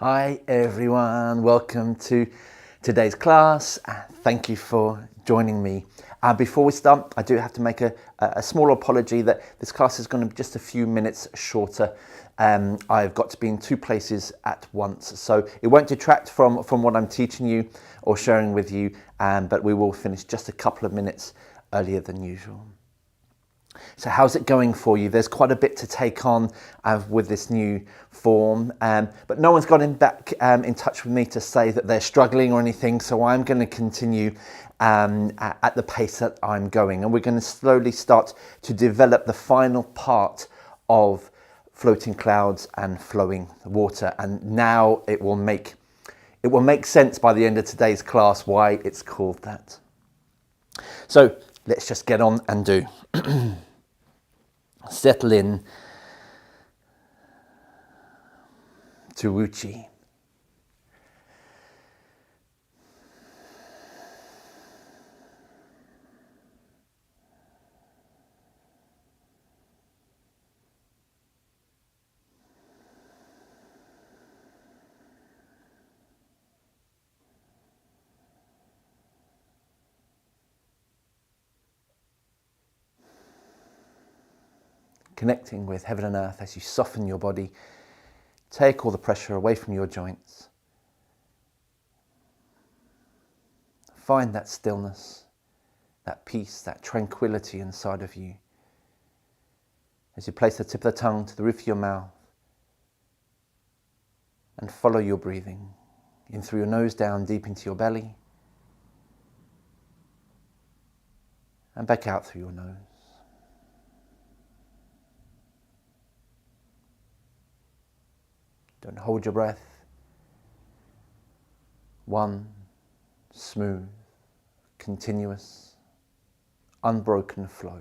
Hi everyone, welcome to today's class. Thank you for joining me. Before we start, I do have to make a small apology that this class is going to be just a few minutes shorter. I've got to be in two places at once, so it won't detract from what I'm teaching you or sharing with you, but we will finish just a couple of minutes earlier than usual. So how's it going for you? There's quite a bit to take on with this new form, but no one's gotten back in touch with me to say that they're struggling or anything, so I'm going to continue at the pace that I'm going, and we're going to slowly start to develop the final part of floating clouds and flowing water, and now it will make sense by the end of today's class why it's called that. So let's just get on and do. Settle in to Wuchi. Connecting with heaven and earth as you soften your body, take all the pressure away from your joints. Find that stillness, that peace, that tranquility inside of you. As you place the tip of the tongue to the roof of your mouth and follow your breathing in through your nose, down deep into your belly, and back out through your nose. Don't hold your breath. One smooth, continuous, unbroken flow.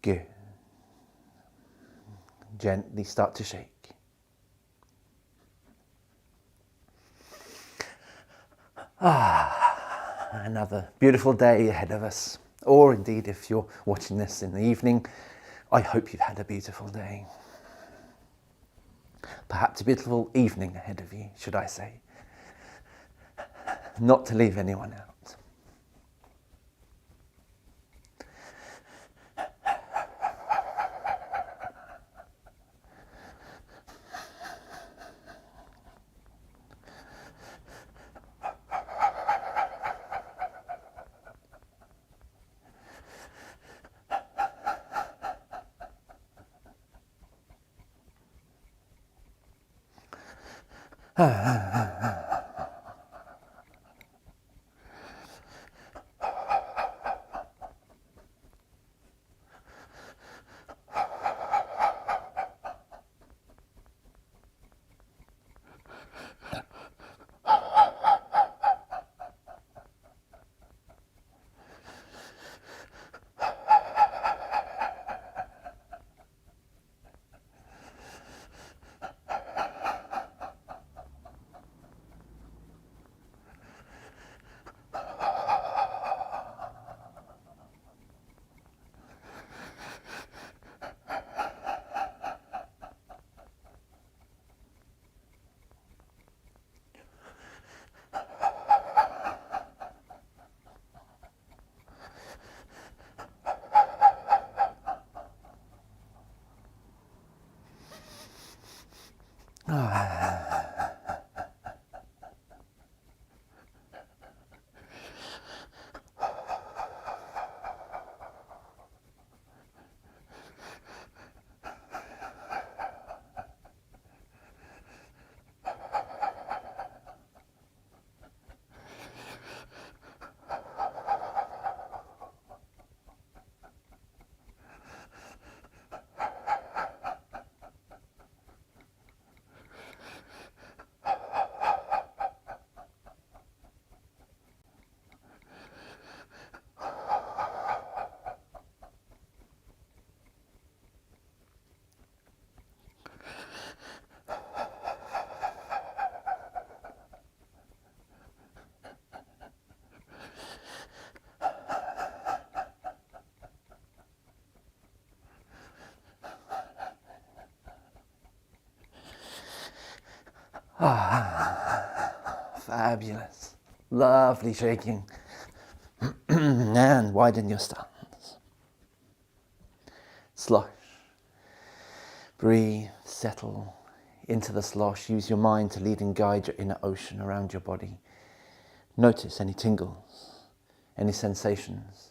Good. Gently start to shake. Another beautiful day ahead of us. Or indeed, if you're watching this in the evening, I hope you've had a beautiful day. Perhaps a beautiful evening ahead of you, should I say. Not to leave anyone out. Fabulous. Lovely shaking. And widen your stance. Slosh. Breathe, settle into the slosh. Use your mind to lead and guide your inner ocean around your body. Notice any tingles, any sensations.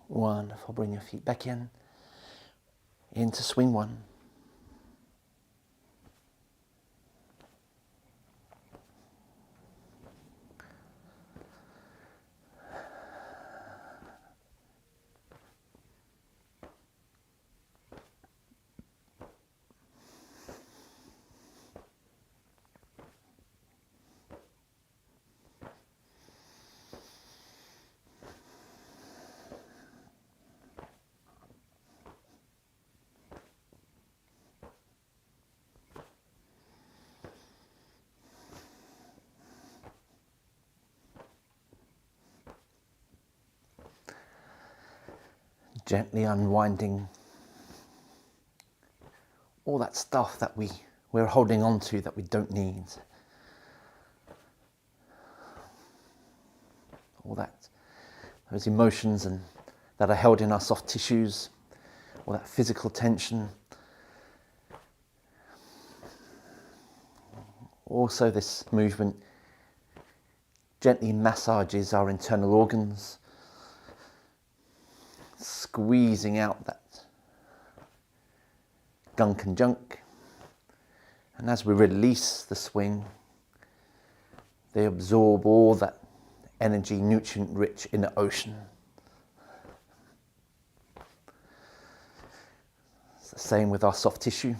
Wonderful. Bring your feet back in. Into swing one. Gently unwinding all that stuff that we're holding on to that we don't need. All those emotions that are held in our soft tissues, all that physical tension. Also, this movement gently massages our internal organs, squeezing out that gunk and junk. And as we release the swing, they absorb all that energy, nutrient-rich inner ocean. It's the same with our soft tissue.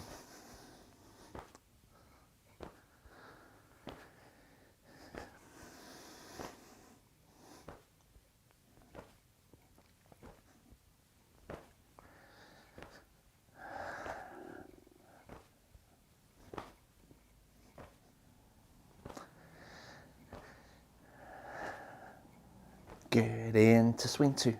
Good, into swing 2.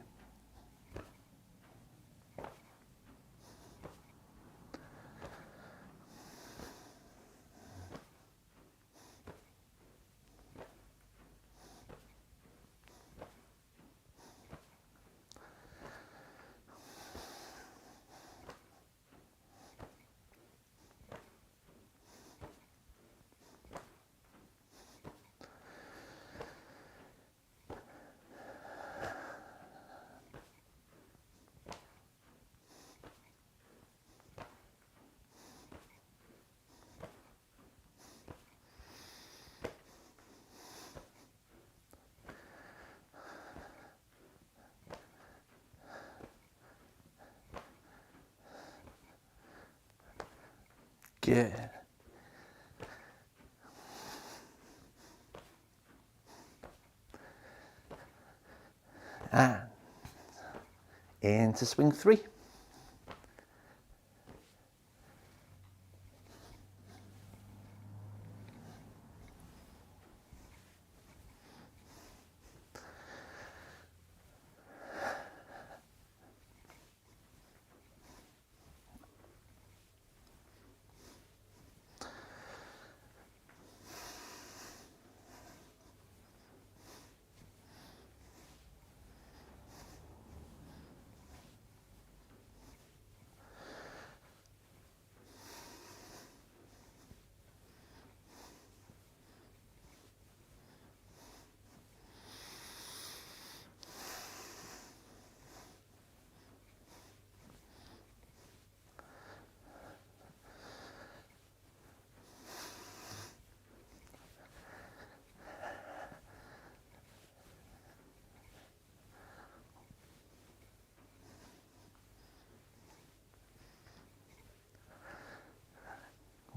Good. And into swing 3.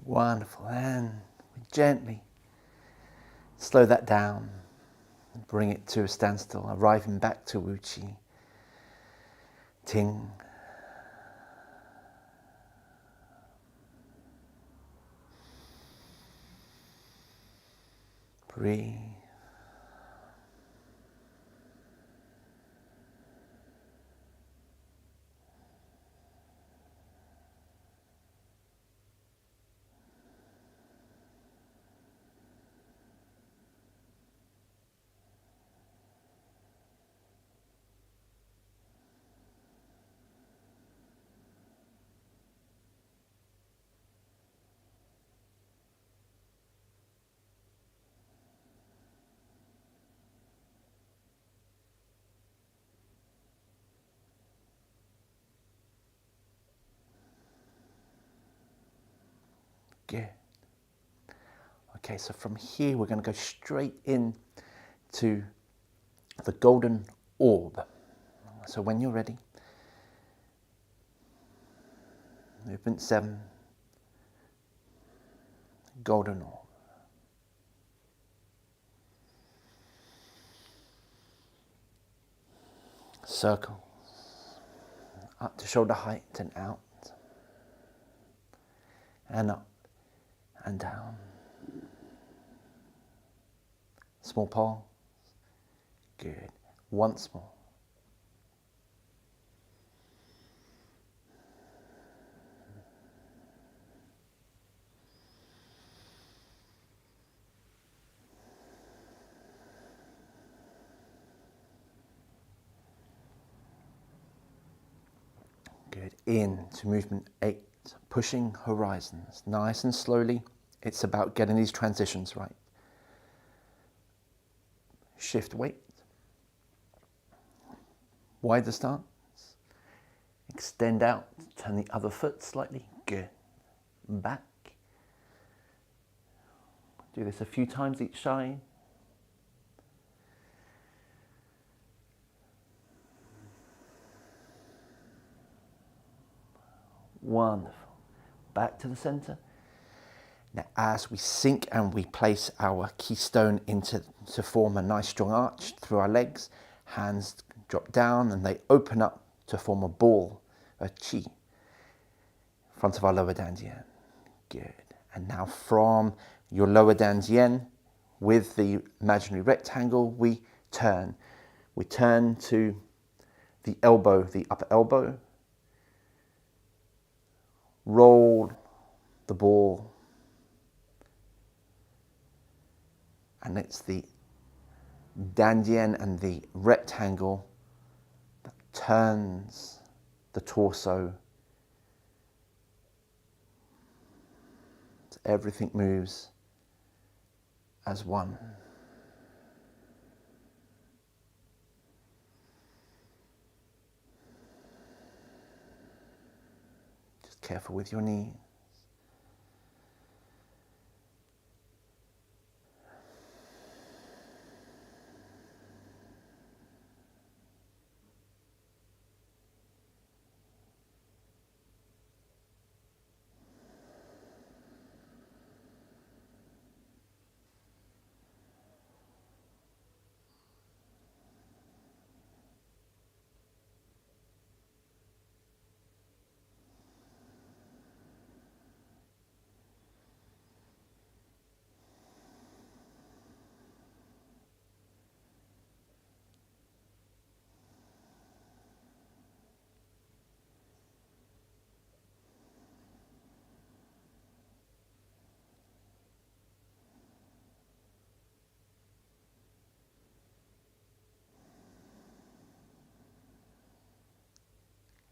Wonderful. And gently slow that down and bring it to a standstill, arriving back to Wuchi. Ting. Breathe. Good. Okay, so from here we're going to go straight in to the golden orb. So when you're ready, movement 7, golden orb. Circle up to shoulder height and out, and up and down. Small pulse. Good. Once more. Good. Into movement 8, pushing horizons. Nice and slowly. It's about getting these transitions right. Shift weight. Wider stance. Extend out. Turn the other foot slightly. Good. Back. Do this a few times each side. Wonderful. Back to the center. Now, as we sink and we place our keystone to form a nice strong arch through our legs, hands drop down and they open up to form a ball, a chi, in front of our lower dantian. Good. And now from your lower dantian, with the imaginary rectangle, we turn. We turn to the elbow, the upper elbow. Roll the ball. And it's the dantian and the rectangle that turns the torso. So everything moves as one. Just careful with your knees.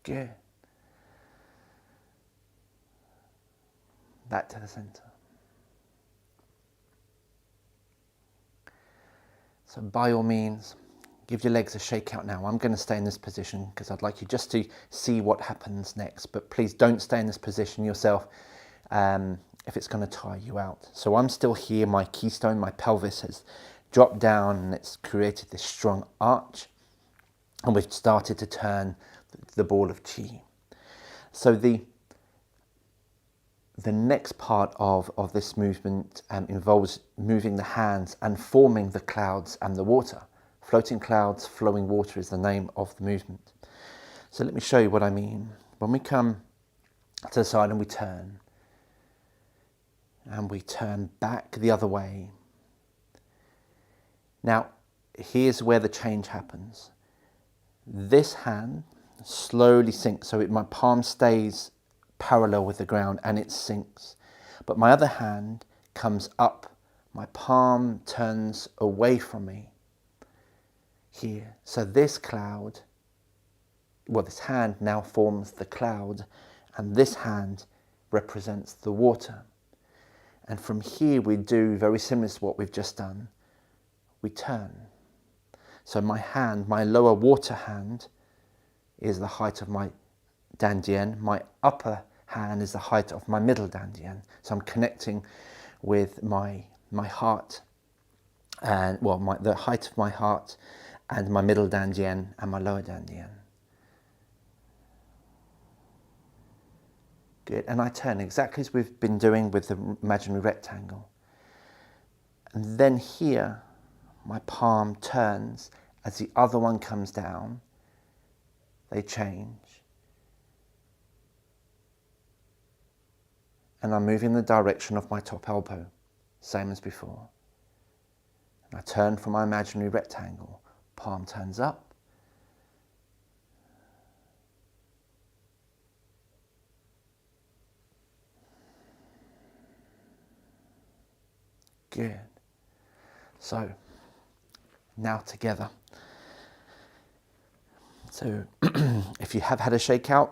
Good. Back to the center. So by all means, give your legs a shake out now. I'm going to stay in this position because I'd like you just to see what happens next. But please don't stay in this position yourself if it's going to tire you out. So I'm still here. My keystone, my pelvis has dropped down and it's created this strong arch. And we've started to turn the ball of chi. So the next part of this movement involves moving the hands and forming the clouds and the water. Floating clouds, flowing water is the name of the movement. So let me show you what I mean. When we come to the side and we turn back the other way. Now, here's where the change happens. This hand slowly sinks, so my palm stays parallel with the ground and it sinks. But my other hand comes up, my palm turns away from me here. So this cloud, this hand now forms the cloud and this hand represents the water. And from here we do very similar to what we've just done. We turn. So my hand, my lower water hand, is the height of my dantian. My upper hand is the height of my middle dantian. So I'm connecting with my heart and the height of my heart and my middle dantian and my lower dantian. Good. And I turn exactly as we've been doing with the imaginary rectangle. And then here, my palm turns as the other one comes down. They change. And I'm moving in the direction of my top elbow, same as before. And I turn for my imaginary rectangle. Palm turns up. Good. So, now together. So, if you have had a shakeout,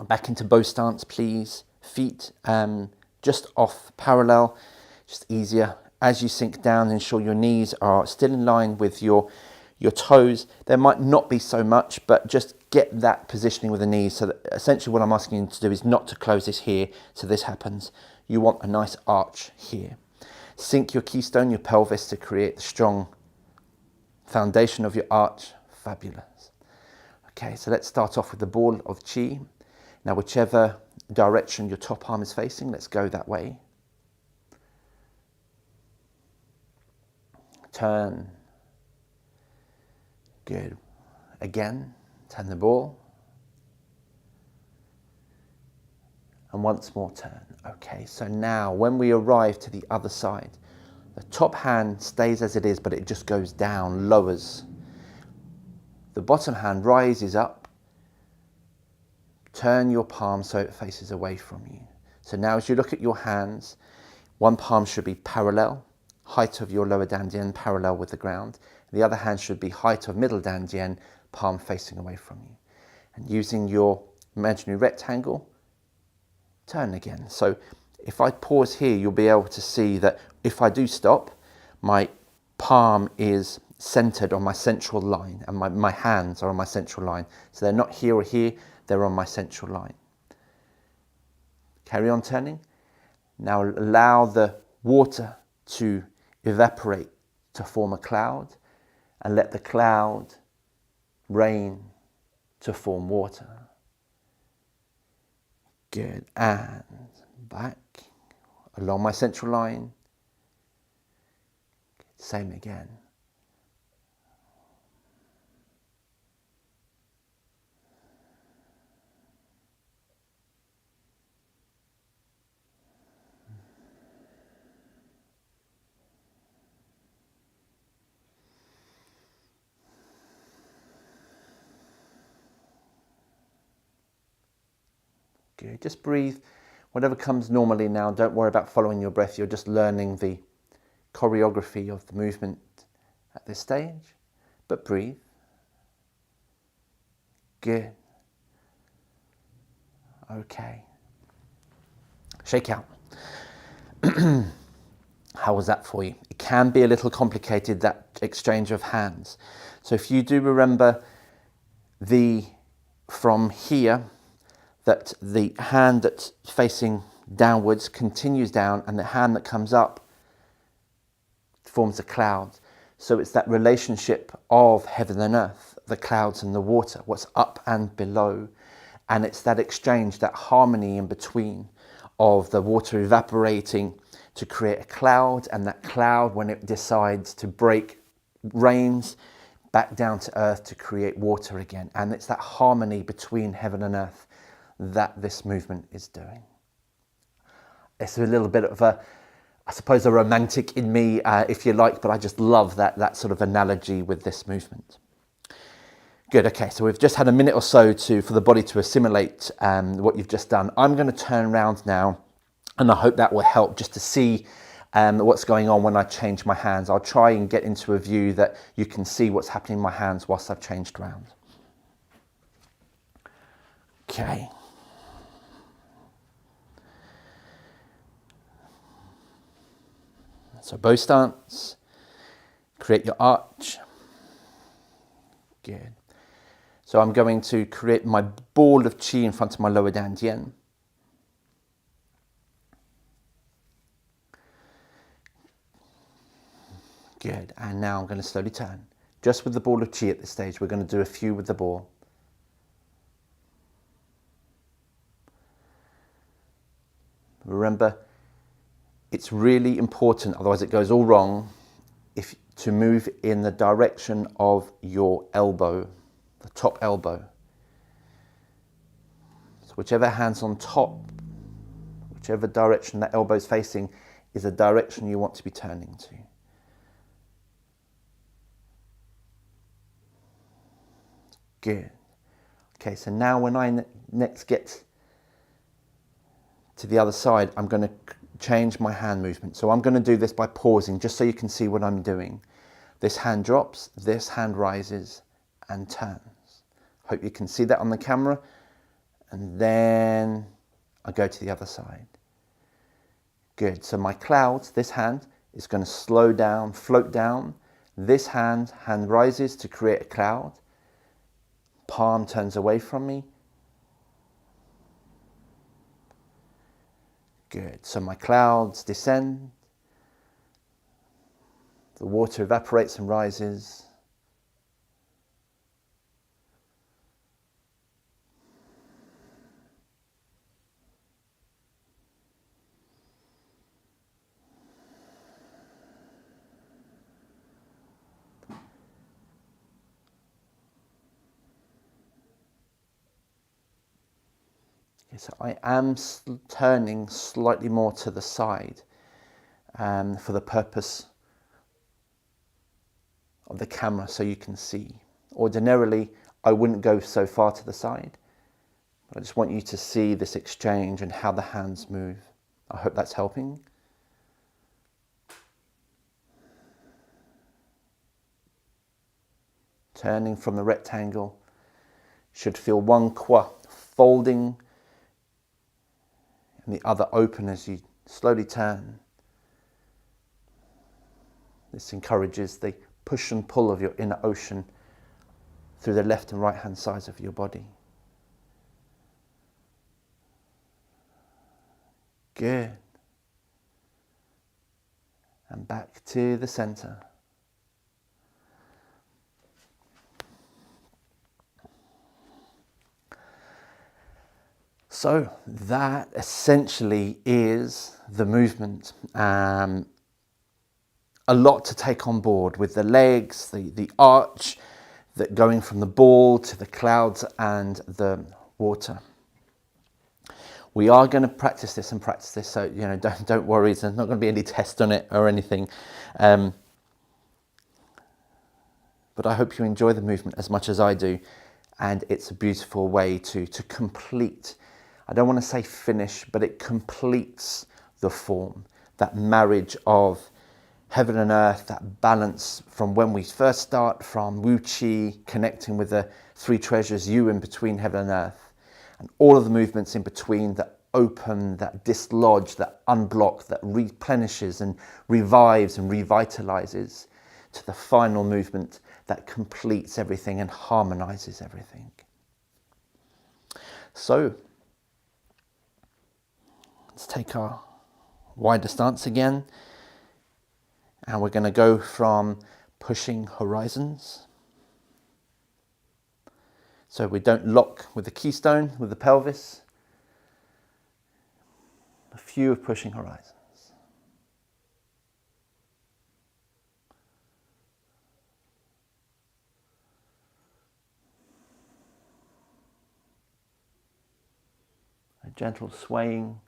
Back into bow stance, please. Feet just off parallel, just easier. As you sink down, ensure your knees are still in line with your toes. There might not be so much, but just get that positioning with the knees. So that essentially what I'm asking you to do is not to close this here so this happens. You want a nice arch here. Sink your keystone, your pelvis, to create the strong foundation of your arch. Fabulous. Okay, so let's start off with the ball of Qi. Now, whichever direction your top arm is facing, let's go that way. Turn. Good. Again, turn the ball. And once more turn. Okay, so now when we arrive to the other side, the top hand stays as it is, but it just goes down, lowers. The bottom hand rises up. Turn your palm so it faces away from you. So now as you look at your hands, one palm should be parallel, height of your lower dantian parallel with the ground. The other hand should be height of middle dantian, palm facing away from you. And using your imaginary rectangle, turn again. So if I pause here, you'll be able to see that if I do stop, my palm is centered on my central line and my hands are on my central line. So they're not here or here, they're on my central line. Carry on turning. Now allow the water to evaporate to form a cloud and let the cloud rain to form water. Good. And back along my central line. Same again. Good. Just breathe. Whatever comes normally now, don't worry about following your breath. You're just learning the choreography of the movement at this stage. But breathe. Good. Okay. Shake out. How was that for you? It can be a little complicated, that exchange of hands. So if you do remember from here, that the hand that's facing downwards continues down and the hand that comes up forms a cloud. So it's that relationship of heaven and earth, the clouds and the water, what's up and below. And it's that exchange, that harmony in between of the water evaporating to create a cloud, and that cloud, when it decides to break, rains back down to earth to create water again. And it's that harmony between heaven and earth that this movement is doing. It's a little bit of a, I suppose, a romantic in me, if you like, but I just love that sort of analogy with this movement. Good, okay, so we've just had a minute or so for the body to assimilate what you've just done. I'm going to turn around now, and I hope that will help just to see what's going on when I change my hands. I'll try and get into a view that you can see what's happening in my hands whilst I've changed around. Okay. So bow stance, create your arch. Good. So I'm going to create my ball of Qi in front of my lower dantian. Good. And now I'm going to slowly turn. Just with the ball of Qi at this stage. We're going to do a few with the ball. Remember, it's really important, otherwise it goes all wrong, to move in the direction of your elbow, the top elbow. So whichever hand's on top, whichever direction that elbow's facing, is the direction you want to be turning to. Good. Okay, so now when I next get to the other side, I'm going to change my hand movement. So I'm going to do this by pausing, just so you can see what I'm doing. This hand drops, this hand rises and turns. Hope you can see that on the camera. and then I go to the other side. Good. So my clouds, this hand is going to slow down, float down. This hand rises to create a cloud. Palm turns away from me. Good. So my clouds descend. The water evaporates and rises. So I am turning slightly more to the side for the purpose of the camera so you can see. Ordinarily, I wouldn't go so far to the side. I just want you to see this exchange and how the hands move. I hope that's helping. Turning from the rectangle, should feel one kwa folding and the other open as you slowly turn. This encourages the push and pull of your inner ocean through the left and right hand sides of your body. Good. And back to the center. So that essentially is the movement. A lot to take on board with the legs, the arch, that going from the ball to the clouds and the water. We are going to practice this, so don't worry. There's not going to be any test on it or anything. But I hope you enjoy the movement as much as I do, and it's a beautiful way to complete. I don't want to say finish, but it completes the form, that marriage of heaven and earth, that balance from when we first start from Wu Qi, connecting with the three treasures, you in between heaven and earth, and all of the movements in between that open, that dislodge, that unblock, that replenishes and revives and revitalizes, to the final movement that completes everything and harmonizes everything. So, let's take our wider stance again. And we're going to go from pushing horizons. So we don't lock with the keystone, with the pelvis. A few of pushing horizons. A gentle swaying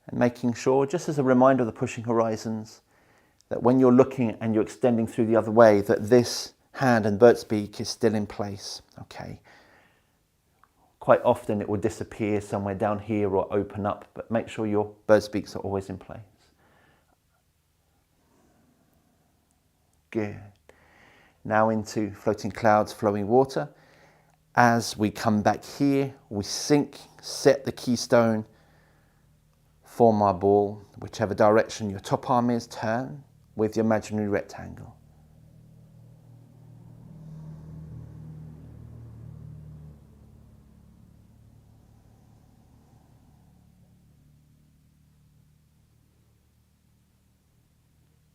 and making sure, just as a reminder of the pushing horizons, that when you're looking and you're extending through the other way, that this hand and bird's beak is still in place. Okay. Quite often it will disappear somewhere down here or open up, but make sure your bird's beaks are always in place. Good. Now into floating clouds, flowing water. As we come back here, we sink, set the keystone, form our ball, whichever direction your top arm is, turn with your imaginary rectangle.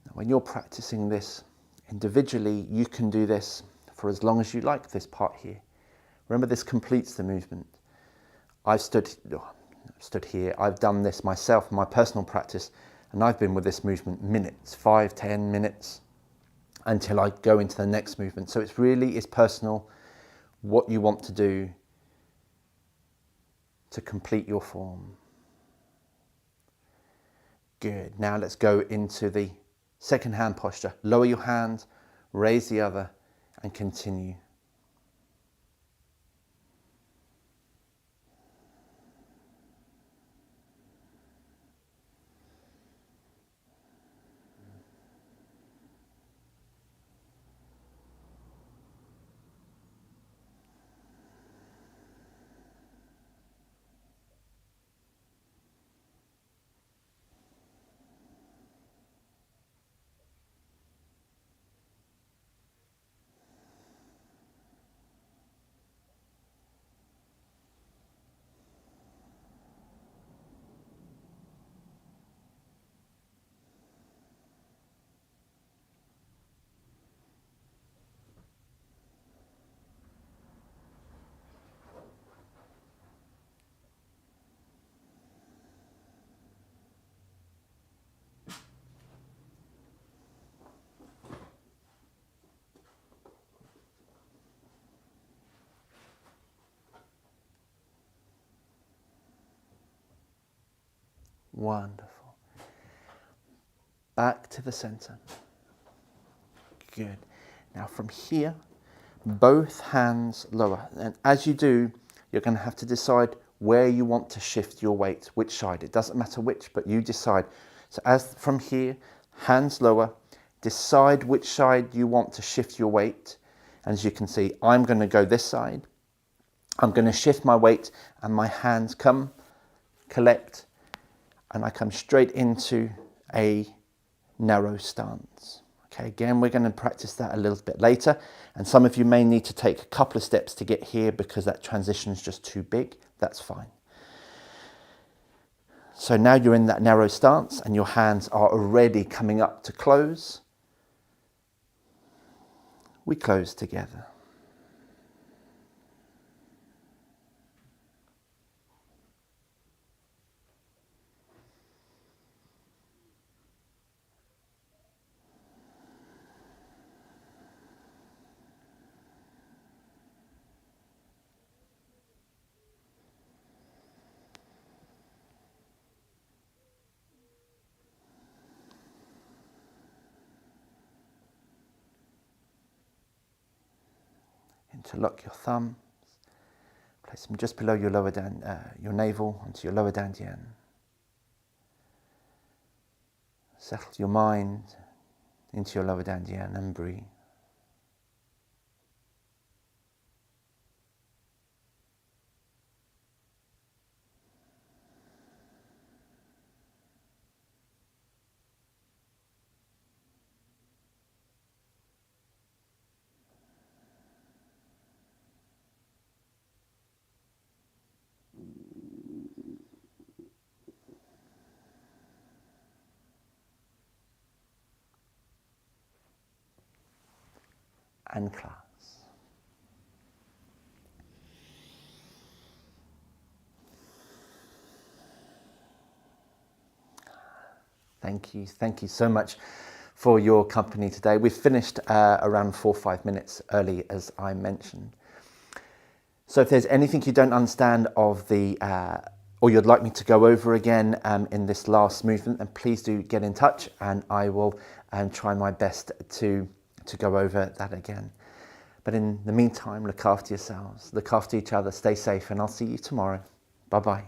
Now, when you're practicing this individually, you can do this for as long as you like, this part here. Remember, this completes the movement. I've stood here, I've done this myself, my personal practice, and I've been with this movement minutes, 5-10 minutes, until I go into the next movement. So it's personal, what you want to do to complete your form. Good. Now let's go into the second hand posture. Lower your hand, raise the other, and continue. Wonderful. Back to the center. Good. Now from here, both hands lower. And as you do, you're going to have to decide where you want to shift your weight, which side. It doesn't matter which, but you decide. So as from here, hands lower, decide which side you want to shift your weight. And as you can see, I'm going to go this side. I'm going to shift my weight and my hands come, collect, and I come straight into a narrow stance. Okay, again, we're going to practice that a little bit later. And some of you may need to take a couple of steps to get here because that transition is just too big. That's fine. So now you're in that narrow stance and your hands are already coming up to close. We close together. Interlock your thumbs, place them just below your lower your navel onto your lower dantian. Settle your mind into your lower dantian and breathe. And class. Thank you so much for your company today. We've finished around 4 or 5 minutes early, as I mentioned. So if there's anything you don't understand of the, or you'd like me to go over again in this last movement, then please do get in touch and I will try my best to go over that again. But in the meantime, look after yourselves, look after each other, stay safe, and I'll see you tomorrow. Bye-bye.